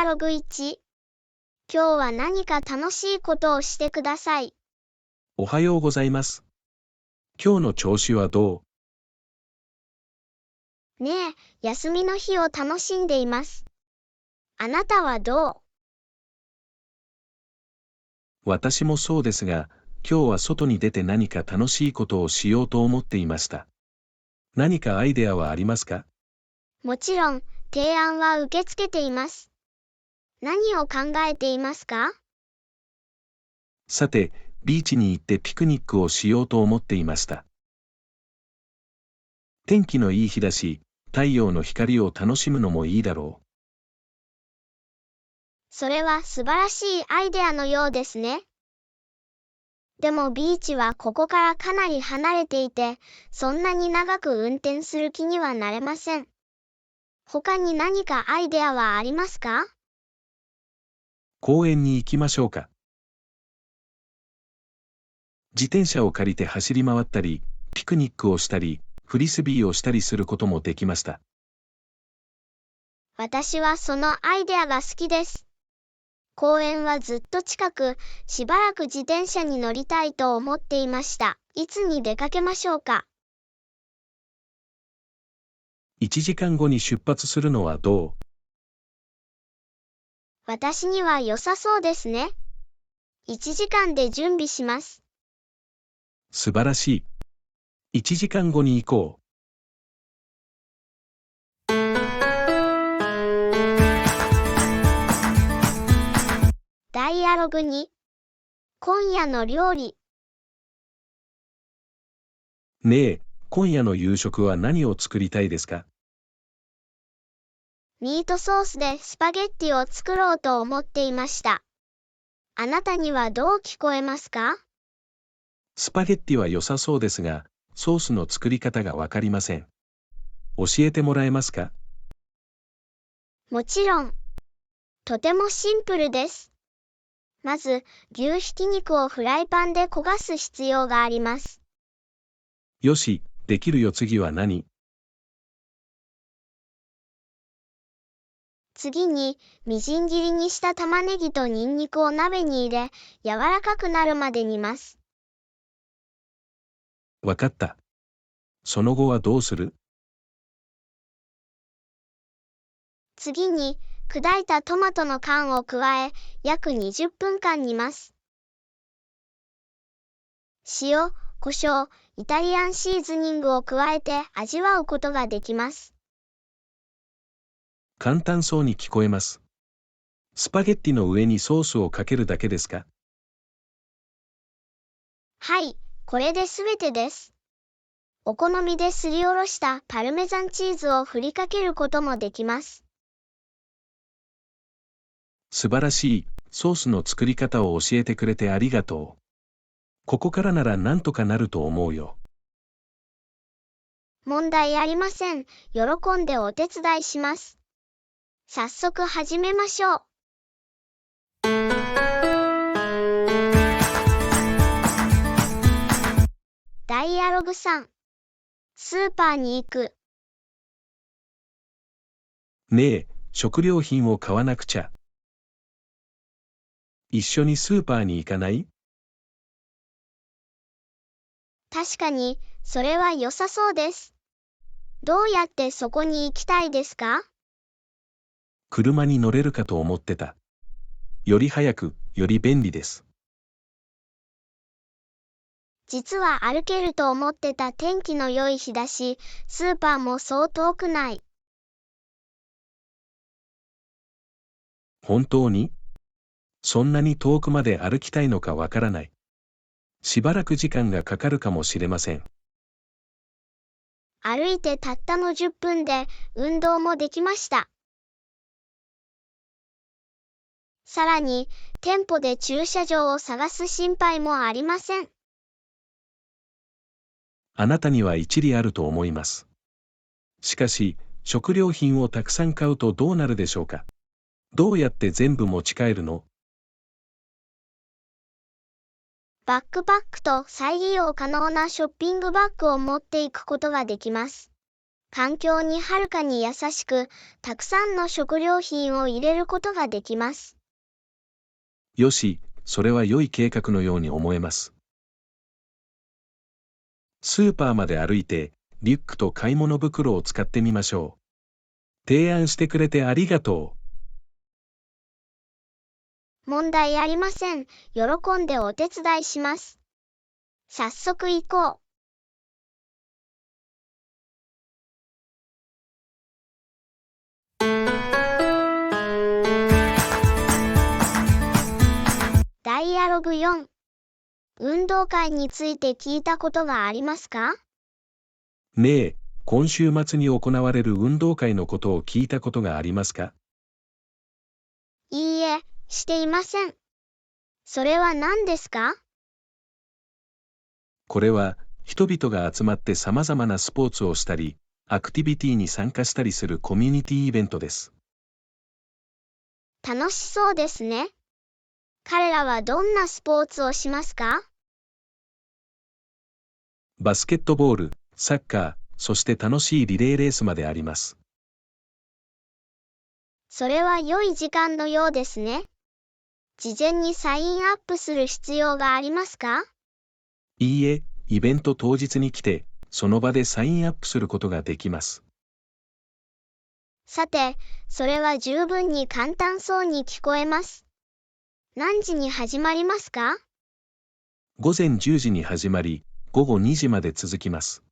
ログ1。今日は何か楽しいことをしてください。おはようございます。今日の調子はどねえ、休みの日を楽しんでいます。あなたはどう？私もそうですが、今日は外に出て何か楽しいことをしようと思っていました。何かアイデアはありますか？もちろん、提案は受け付けています。何を考えていますか？さて、ビーチに行ってピクニックをしようと思っていました。天気のいい日だし、太陽の光を楽しむのもいいだろう。それは素晴らしいアイデアのようですね。でもビーチはここからかなり離れていて、そんなに長く運転する気にはなれません。他に何かアイデアはありますか？公園に行きましょうか。自転車を借りて走り回ったり、ピクニックをしたり、フリスビーをしたりすることもできました。私はそのアイデアが好きです。公園はずっと近く、しばらく自転車に乗りたいと思っていました。いつに出かけましょうか1時間後に出発するのはどう？私には良さそうですね。1時間で準備します。素晴らしい。1時間後に行こう。ダイアログ2。今夜の料理。ねえ、今夜の夕食は何を作りたいですか？ミートソースでスパゲッティを作ろうと思っていました。あなたにはどう聞こえますか？スパゲッティは良さそうですが、ソースの作り方がわかりません。教えてもらえますか？もちろん。とてもシンプルです。まず、牛ひき肉をフライパンで焦がす必要があります。よし、できるよ。次は何？次に、みじん切りにした玉ねぎとニンニクを鍋に入れ、柔らかくなるまで煮ます。わかった。その後はどうする？次に、砕いたトマトの缶を加え、約20分間煮ます。塩、胡椒、イタリアンシーズニングを加えて味わうことができます。簡単そうに聞こえます。スパゲッティの上にソースをかけるだけですか？はい、これで全てです。お好みですりおろしたパルメザンチーズを振りかけることもできます。素晴らしい。ソースの作り方を教えてくれてありがとう。ここからならなんとかなると思うよ。問題ありません。喜んでお手伝いします。早速始めましょう。ダイアログ3。スーパーに行く。ねえ、食料品を買わなくちゃ。一緒にスーパーに行かない？確かに、それは良さそうです。どうやってそこに行きたいですか？車に乗れるかと思ってた。より早く、より便利です。実は歩けると思ってた。天気の良い日だし、スーパーもそう遠くない。本当に？そんなに遠くまで歩きたいのかわからない。しばらく時間がかかるかもしれません。歩いてたったの10分で運動もできました。さらに、店舗で駐車場を探す心配もありません。あなたには一理あると思います。しかし、食料品をたくさん買うとどうなるでしょうか。どうやって全部持ち帰るの？バックパックと再利用可能なショッピングバッグを持っていくことができます。環境にはるかに優しく、たくさんの食料品を入れることができます。よし、それは良い計画のように思えます。スーパーまで歩いて、リュックと買い物袋を使ってみましょう。提案してくれてありがと問題ありません。喜んでお手伝いします。早速行こう。ダイアログ4。運動会について聞いたことがありますか？う。ねえ、今週末に行われる運動会のことを聞いたことがありますか？いいえ、していません。それは何ですか？これは、人々が集まって様々なスポーツをしたり、アクティビティに参加したりするコミュニティイベントです。楽しそうですね。彼らはどんなスポーツをしますか？バスケットボール、サッカー、そして楽しいリレーレースまであります。それは良い時間のようですね。事前にサインアップする必要がありますか？いいえ、イベント当日に来て、その場でサインアップすることができます。さて、それは十分に簡単そうに聞こえます。何時に始まりますか？午前10時に始まり、午後2時まで続きます。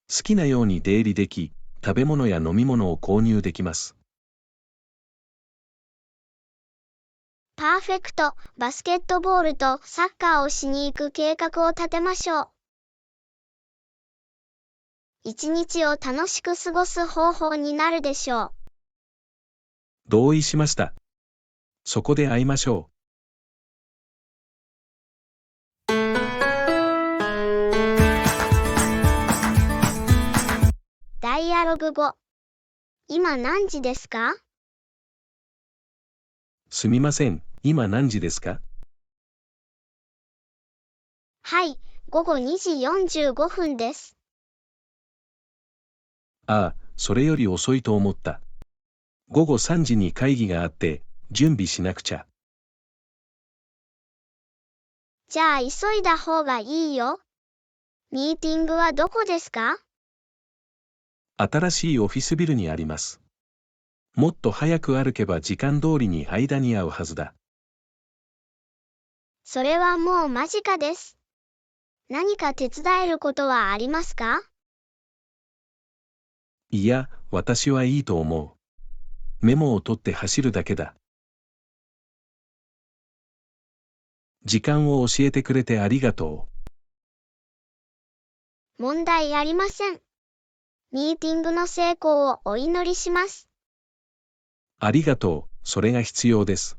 好きなように出入りでき、食べ物や飲み物を購入できます。パーフェクト、バスケットボールとサッカーをしに行く計画を立てましょう。一日を楽しく過ごす方法になるでしょう。同意しました。そこで会いましょう。ダイアログ5。今何時ですか？すみません、今何時ですか？はい、午後2時45分です。ああ、それより遅いと思った。午後3時に会議があって、準備しなくちゃ。じゃあ急いだ方がいいよ。ミーティングはどこですか？新しいオフィスビルにあります。もっと早く歩けば時間通りに間に合うはずだ。それはもう間近です。何か手伝えることはありますか？いや、私はいいと思う。メモを取って走るだけだ。時間を教えてくれてありがとう。問題ありません。ミーティングの成功をお祈りします。ありがとう、それが必要です。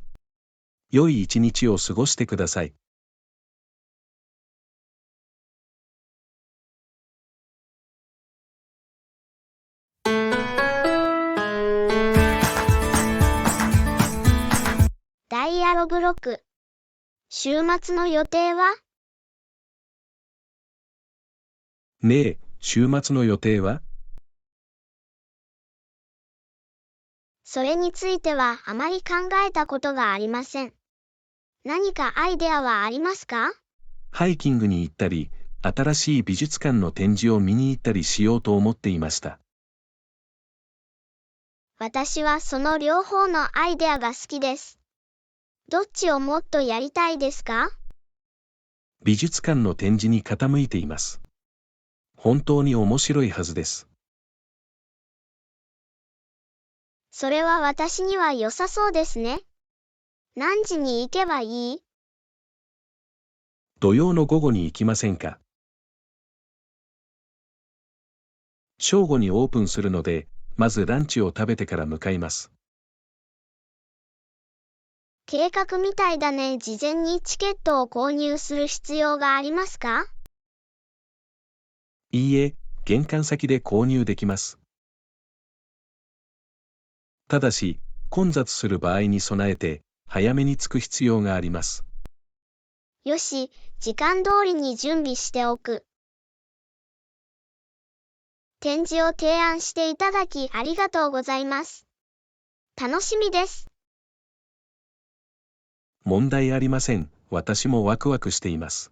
良い一日を過ごしてください。ダイアログ6。週末の予定は？ねえ、週末の予定は？それについてはあまり考えたことがありません。何かアイデアはありますか？ハイキングに行ったり、新しい美術館の展示を見に行ったりしようと思っていました。私はその両方のアイデアが好きです。どっちをもっとやりたいですか？美術館の展示に傾いています。本当に面白いはずです。それは私には良さそうですね。何時に行けばいい？土曜の午後に行きませんか？正午にオープンするので、まずランチを食べてから向かいます。計画みたいだね。事前にチケットを購入する必要がありますか？いいえ、玄関先で購入できます。ただし、混雑する場合に備えて、早めに着く必要があります。よし、時間通りに準備しておく。展示を提案していただきありがとうございます。楽しみです。問題ありません。私もワクワクしています。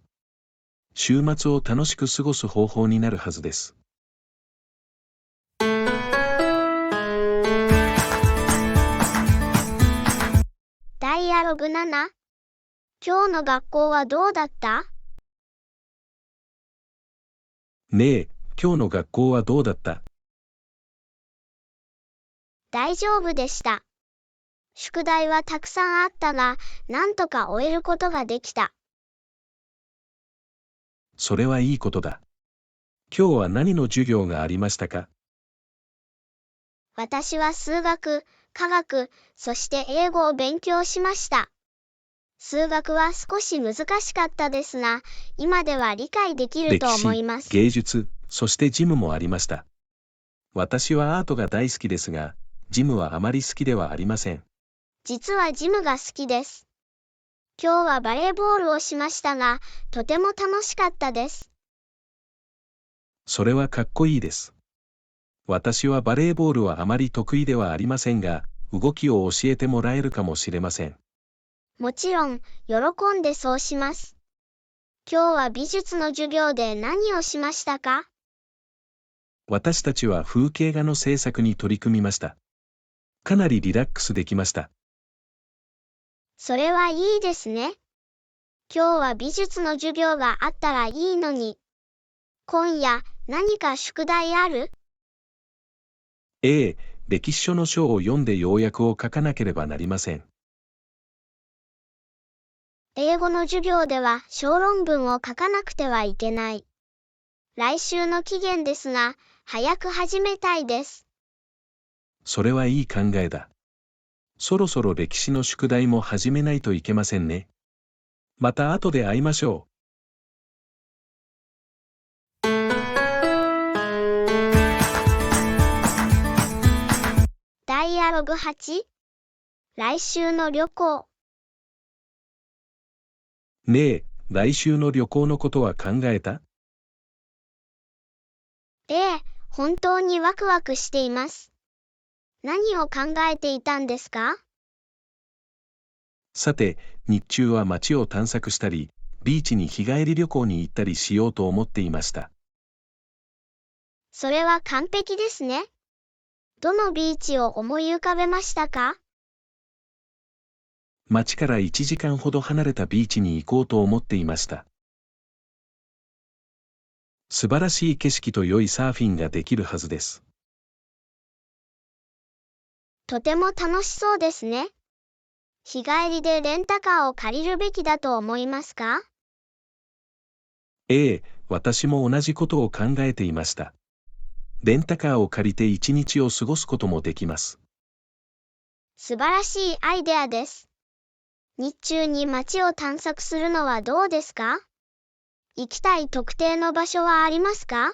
週末を楽しく過ごす方法になるはずです。ダイアログ7。今日の学校はどうだった？ねえ、今日の学校はどうだった？大丈夫でした。宿題はたくさんあったが、なんとか終えることができた。それはいいことだ。今日は何の授業がありましたか？私は数学、科学、そして英語を勉強しました。数学は少し難しかったですが、今では理解できると思います。芸術、そしてジムもありました。私はアートが大好きですが、ジムはあまり好きではありません。実はジムが好きです。今日はバレーボールをしましたが、とても楽しかったです。それはかっこいいです。私はバレーボールはあまり得意ではありませんが、動きを教えてもらえるかもしれません。もちろん、喜んでそうします。今日は美術の授業で何をしましたか？私たちは風景画の制作に取り組みました。かなりリラックスできました。それはいいですね。今日は美術の授業があったらいいのに。今夜、何か宿題ある？ええ、歴史書の書を読んで要約を書かなければなりません。英語の授業では小論文を書かなくてはいけない。来週の期限ですが、早く始めたいです。それはいい考えだ。そろそろ歴史の宿題も始めないといけませんね。また後で会いましょう。ダイアログ8。来週の旅行。ねえ、来週の旅行のことは考えた？ええ、本当にワクワクしています。何を考えていたんですか？さて、日中は街を探索したり、ビーチに日帰り旅行に行ったりしようと思っていました。それは完璧ですね。どのビーチを思い浮かべましたか？街から1時間ほど離れたビーチに行こうと思っていました。素晴らしい景色と良いサーフィンができるはずです。とても楽しそうですね。日帰りでレンタカーを借りるべきだと思いますか？ええ、私も同じことを考えていました。レンタカーを借りて1日を過ごすこともできます。素晴らしいアイデアです。日中に街を探索するのはどうですか？行きたい特定の場所はありますか？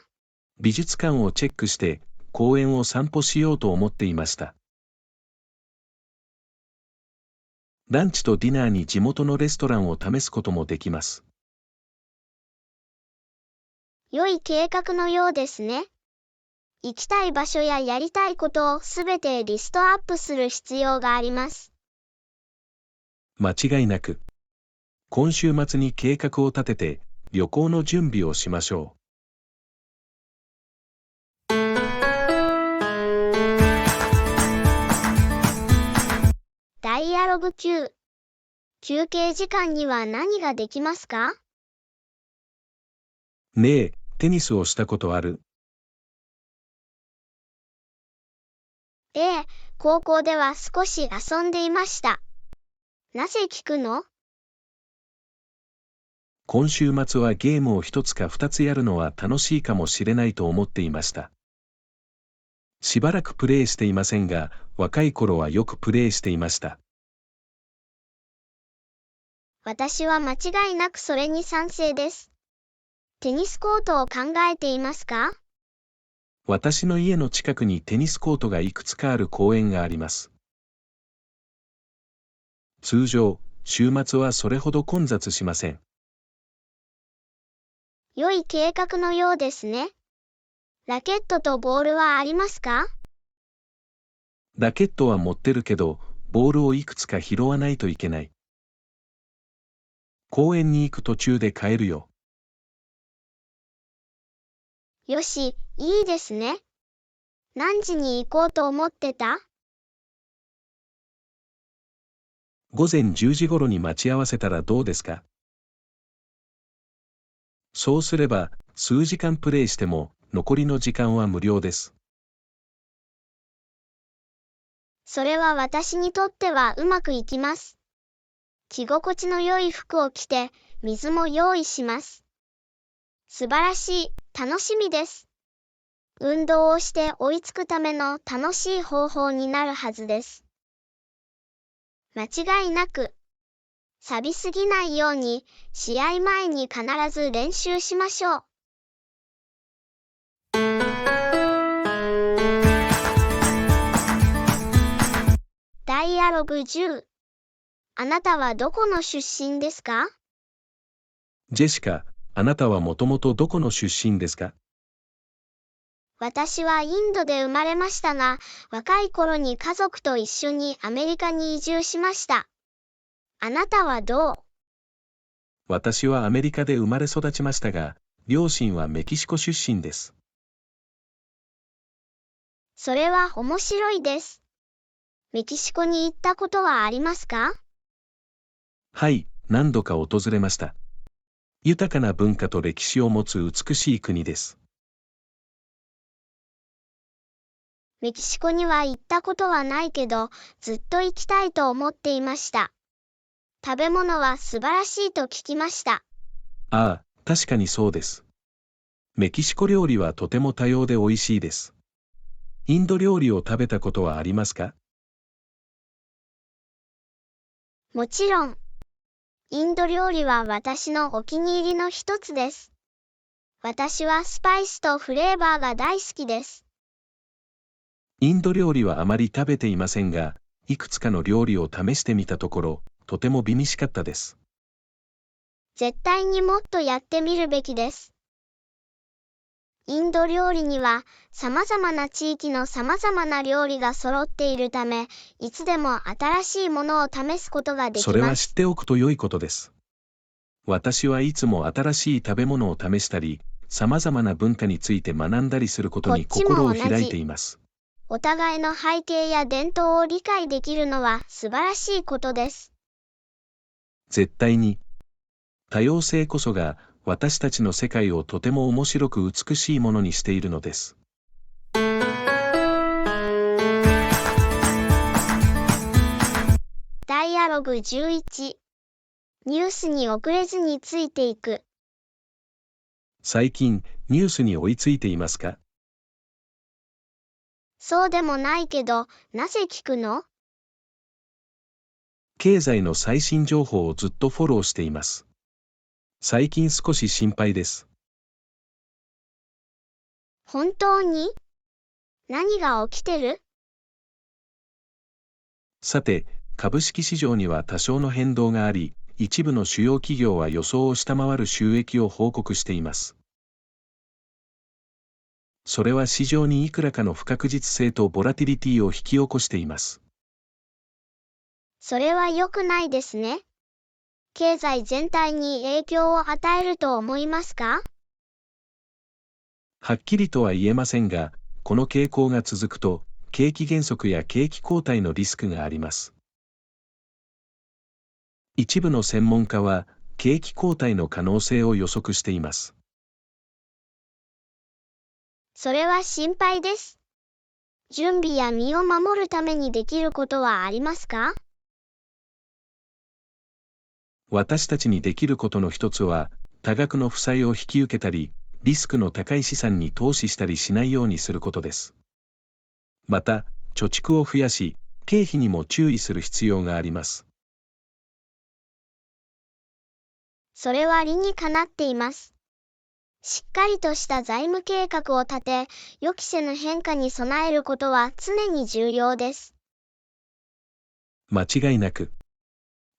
美術館をチェックして公園を散歩しようと思っていました。ランチとディナーに地元のレストランを試すこともできます。良い計画のようですね。行きたい場所ややりたいことをすべてリストアップする必要があります。間違いなく。今週末に計画を立てて旅行の準備をしましょう。ダイアログ9。休憩時間には何ができますか？ねえ、テニスをしたことある？ええ、高校では少し遊んでいました。なぜ聞くの？今週末はゲームを1つか2つやるのは楽しいかもしれないと思っていました。しばらくプレイしていませんが、若い頃はよくプレイしていました。私は間違いなくそれに賛成です。テニスコートを考えていますか？私の家の近くにテニスコートがいくつかある公園があります。通常、週末はそれほど混雑しません。良い計画のようですね。ラケットとボールはありますか？ラケットは持ってるけど、ボールをいくつか拾わないといけない。公園に行く途中で買えるよ。よし、いいですね。何時に行こうと思ってた？午前10時頃に待ち合わせたらどうですか？そうすれば、数時間プレイしても、残りの時間は無料です。それは私にとってはうまくいきます。着心地の良い服を着て、水も用意します。素晴らしい、楽しみです。運動をして追いつくための楽しい方法になるはずです。間違いなく、錆びすぎないように、試合前に必ず練習しましょう。ダイアログ10。あなたはどこの出身ですか？ジェシカ、あなたはもともとどこの出身ですか？私はインドで生まれましたが、若い頃に家族と一緒にアメリカに移住しました。あなたはどう？私はアメリカで生まれ育ちましたが、両親はメキシコ出身です。それは面白いです。メキシコに行ったことはありますか？はい、何度か訪れました。豊かな文化と歴史を持つ美しい国です。メキシコには行ったことはないけど、ずっと行きたいと思っていました。食べ物は素晴らしいと聞きました。ああ、確かにそうです。メキシコ料理はとても多様で美味しいです。インド料理を食べたことはありますか？もちろん。インド料理は私のお気に入りの一つです。私はスパイスとフレーバーが大好きです。インド料理はあまり食べていませんが、いくつかの料理を試してみたところ、とても美味しかったです。絶対にもっとやってみるべきです。インド料理には様々な地域の様々な料理が揃っているため、いつでも新しいものを試すことができます。それは知っておくと良いことです。私はいつも新しい食べ物を試したり、様々な文化について学んだりすることに心を開いています。お互いの背景や伝統を理解できるのは素晴らしいことです。絶対に。多様性こそが私たちの世界をとても面白く美しいものにしているのです。ダイアログ11。ニュースに遅れずについていく。最近、ニュースに追いついていますか？そうでもないけど、なぜ聞くの？経済の最新情報をずっとフォローしています。最近少し心配です。本当に？何が起きてる？さて、株式市場には多少の変動があり、一部の主要企業は予想を下回る収益を報告しています。それは市場にいくらかの不確実性とボラティリティを引き起こしています。それは良くないですね。経済全体に影響を与えると思いますか？はっきりとは言えませんが、この傾向が続くと、景気減速や景気後退のリスクがあります。一部の専門家は、景気後退の可能性を予測しています。それは心配です。準備や身を守るためにできることはありますか？私たちにできることの一つは、多額の負債を引き受けたり、リスクの高い資産に投資したりしないようにすることです。また、貯蓄を増やし、経費にも注意する必要があります。それは理にかなっています。しっかりとした財務計画を立て、予期せぬ変化に備えることは常に重要です。間違いなく。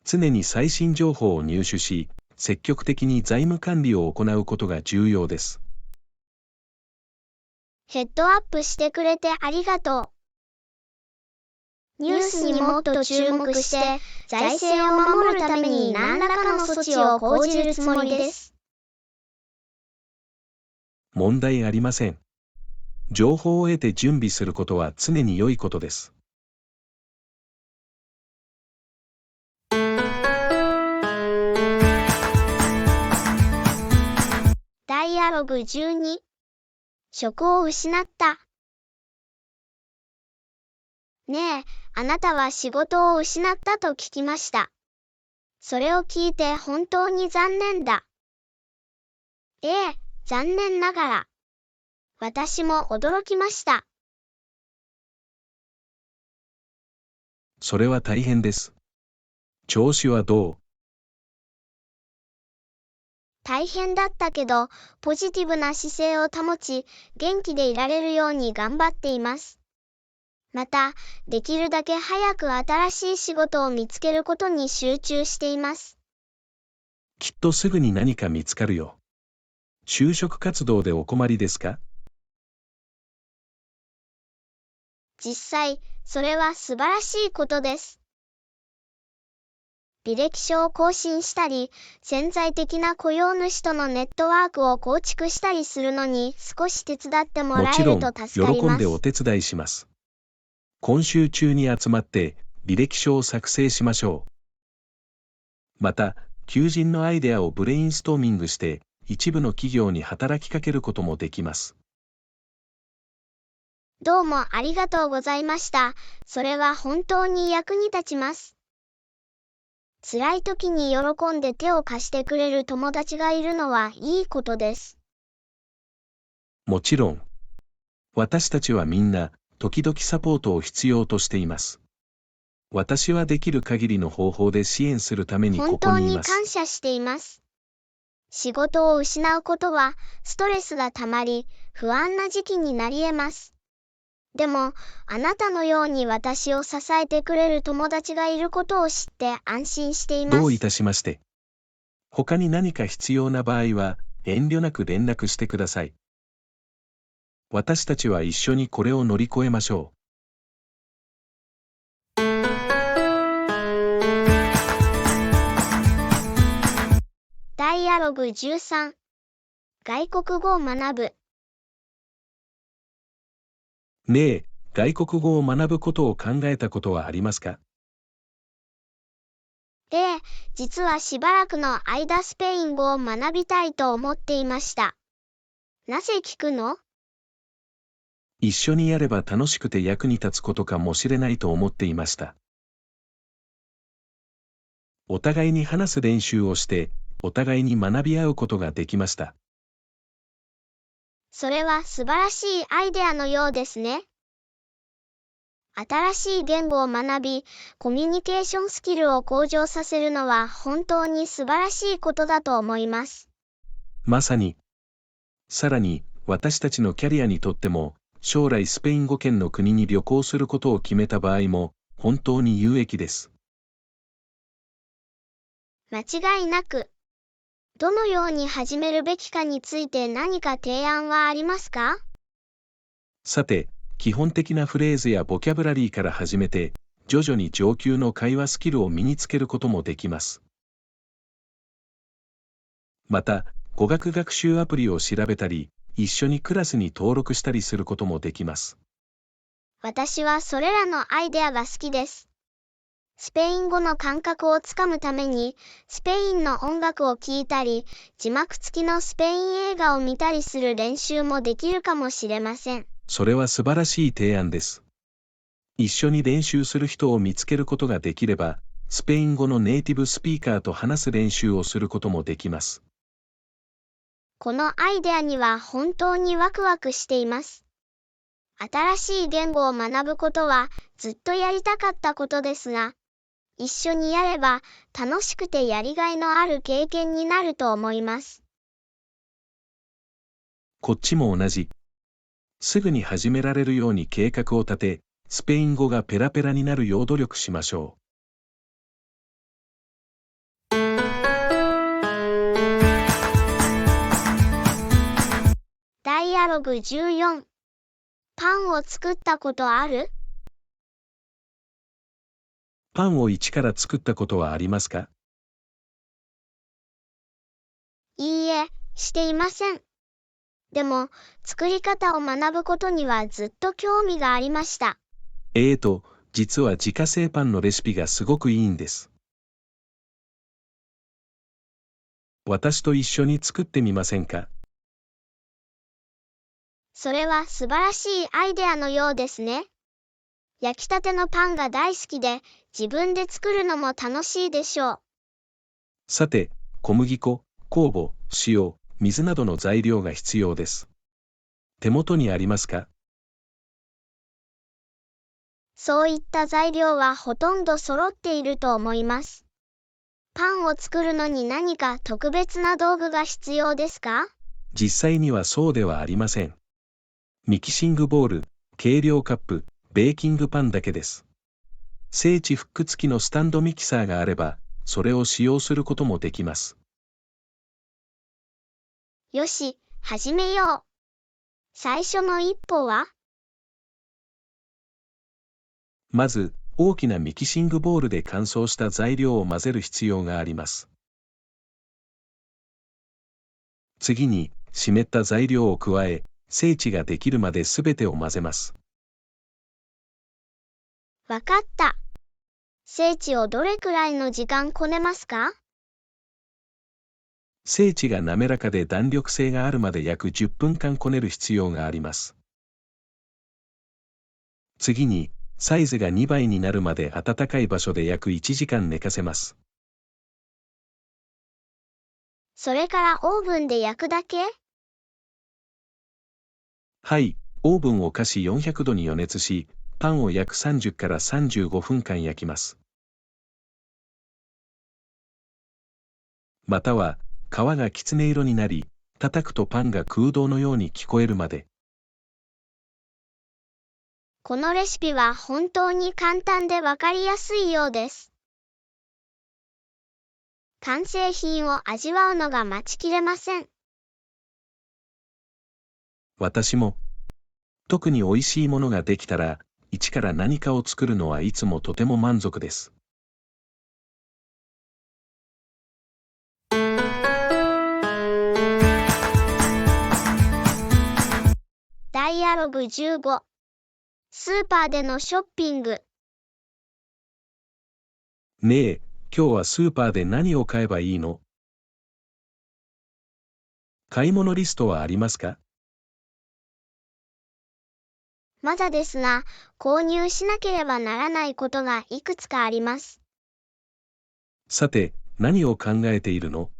常に最新情報を入手し、積極的に財務管理を行うことが重要です。ヘッドアップしてくれてありがとう。ニュースにもっと注目して、財政を守るために何らかの措置を講じるつもりです。問題ありません。情報を得て準備することは常に良いことです。ダイアログ12。職を失った。ねえ、あなたは仕事を失ったと聞きました。それを聞いて本当に残念だ。ええ、残念ながら。私も驚きました。それは大変です。調子はどう？大変だったけど、ポジティブな姿勢を保ち、元気でいられるように頑張っています。また、できるだけ早く新しい仕事を見つけることに集中しています。きっとすぐに何か見つかるよ。就職活動でお困りですか？実際、それは素晴らしいことです。履歴書を更新したり、潜在的な雇用主とのネットワークを構築したりするのに少し手伝ってもらえると助かります。もちろん、喜んでお手伝いします。今週中に集まって履歴書を作成しましょう。また、求人のアイデアをブレインストーミングして、一部の企業に働きかけることもできます。どうもありがとうございました。それは本当に役に立ちます。辛い時に喜んで手を貸してくれる友達がいるのはいいことです。もちろん。私たちはみんな、時々サポートを必要としています。私はできる限りの方法で支援するためにここにいます。本当に感謝しています。仕事を失うことは、ストレスがたまり、不安な時期になり得ます。でも、あなたのように私を支えてくれる友達がいることを知って安心しています。どういたしまして。他に何か必要な場合は、遠慮なく連絡してください。私たちは一緒にこれを乗り越えましょう。ダイアログ13。外国語を学ぶ。ねえ、外国語を学ぶことを考えたことはありますか？ええ、実はしばらくの間スペイン語を学びたいと思っていました。なぜ聞くの？一緒にやれば楽しくて役に立つことかもしれないと思っていました。お互いに話す練習をして、お互いに学び合うことができました。それは素晴らしいアイデアのようですね。新しい言語を学び、コミュニケーションスキルを向上させるのは本当に素晴らしいことだと思います。まさに。さらに、私たちのキャリアにとっても、将来スペイン語圏の国に旅行することを決めた場合も、本当に有益です。間違いなく。どのように始めるべきかについて何か提案はありますか？さて、基本的なフレーズやボキャブラリーから始めて、徐々に上級の会話スキルを身につけることもできます。また、語学学習アプリを調べたり、一緒にクラスに登録したりすることもできます。私はそれらのアイデアが好きです。スペイン語の感覚をつかむために、スペインの音楽を聴いたり、字幕付きのスペイン映画を見たりする練習もできるかもしれません。それは素晴らしい提案です。一緒に練習する人を見つけることができれば、スペイン語のネイティブスピーカーと話す練習をすることもできます。このアイデアには本当にワクワクしています。新しい言語を学ぶことはずっとやりたかったことですが、一緒にやれば楽しくてやりがいのある経験になると思います。こっちも同じ。すぐに始められるように計画を立て、スペイン語がペラペラになるよう努力しましょう。ダイアログ14。パンを作ったことある？パンを一から作ったことはありますか？いいえ、していません。でも、作り方を学ぶことにはずっと興味がありました。実は自家製パンのレシピがすごくいいんです。私と一緒に作ってみませんか？それは素晴らしいアイデアのようですね。焼きたてのパンが大好きで、自分で作るのも楽しいでしょう。さて、小麦粉、酵母、塩、水などの材料が必要です。手元にありますか？そういった材料はほとんど揃っていると思います。パンを作るのに何か特別な道具が必要ですか？実際にはそうではありません。ミキシングボウル、計量カップ、ベーキングパンだけです。聖地フック付きのスタンドミキサーがあれば、それを使用することもできます。よし、始めよう。最初の一歩は？まず、大きなミキシングボウルで乾燥した材料を混ぜる必要があります。次に、湿った材料を加え、聖地ができるまで全てを混ぜます。わかった。聖地をどれくらいの時間こねますか？聖地が滑らかで弾力性があるまで約10分間こねる必要があります。次に、サイズが2倍になるまで暖かい場所で約1時間寝かせます。それからオーブンで焼くだけ？はい、オーブンを加し400度に予熱し、パンを約30から35分間焼きます。または、皮がきつね色になり、叩くとパンが空洞のように聞こえるまで。このレシピは本当に簡単でわかりやすいようです。完成品を味わうのが待ちきれません。私も。特に美味しいものができたら、一から何かを作るのはいつもとても満足です。ダイアログ15。スーパーでのショッピング。ねえ、今日はスーパーで何を買えばいいの？買い物リストはありますか？まだですが、購入しなければならないことがいくつかあります。さて、何を考えているの？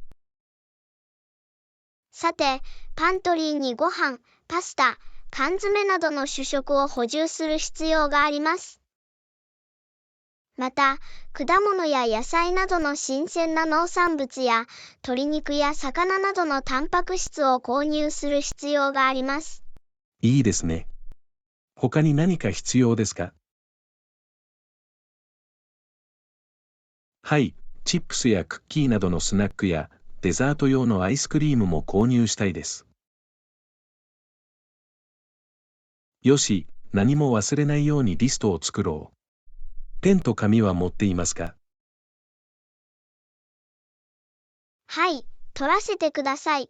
さて、パントリーにご飯、パスタ、缶詰などの主食を補充する必要があります。また、果物や野菜などの新鮮な農産物や、鶏肉や魚などのタンパク質を購入する必要があります。いいですね。他に何か必要ですか？はい、チップスやクッキーなどのスナックやデザート用のアイスクリームも購入したいです。よし、何も忘れないようにリストを作ろう。ペンと紙は持っていますか？はい、取らせてください。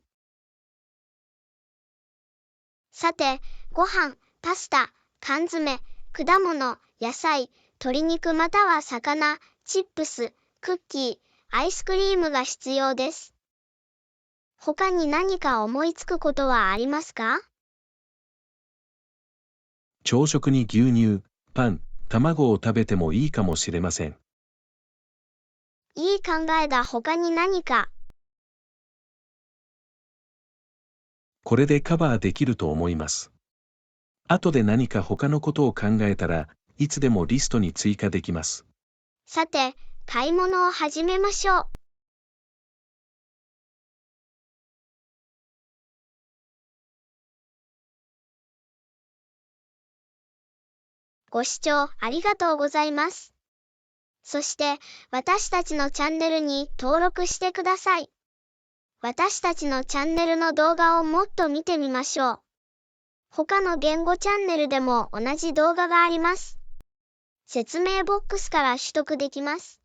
さて、ご飯、パスタ、缶詰、果物、野菜、鶏肉または魚、チップス、クッキー、アイスクリームが必要です。他に何か思いつくことはありますか？朝食に牛乳、パン、卵を食べてもいいかもしれません。いい考えだ。他に何か。これでカバーできると思います。後で何か他のことを考えたらいつでもリストに追加できます。さて、買い物を始めましょう。ご視聴ありがとうございます。そして、私たちのチャンネルに登録してください。私たちのチャンネルの動画をもっと見てみましょう。他の言語チャンネルでも同じ動画があります。説明ボックスから取得できます。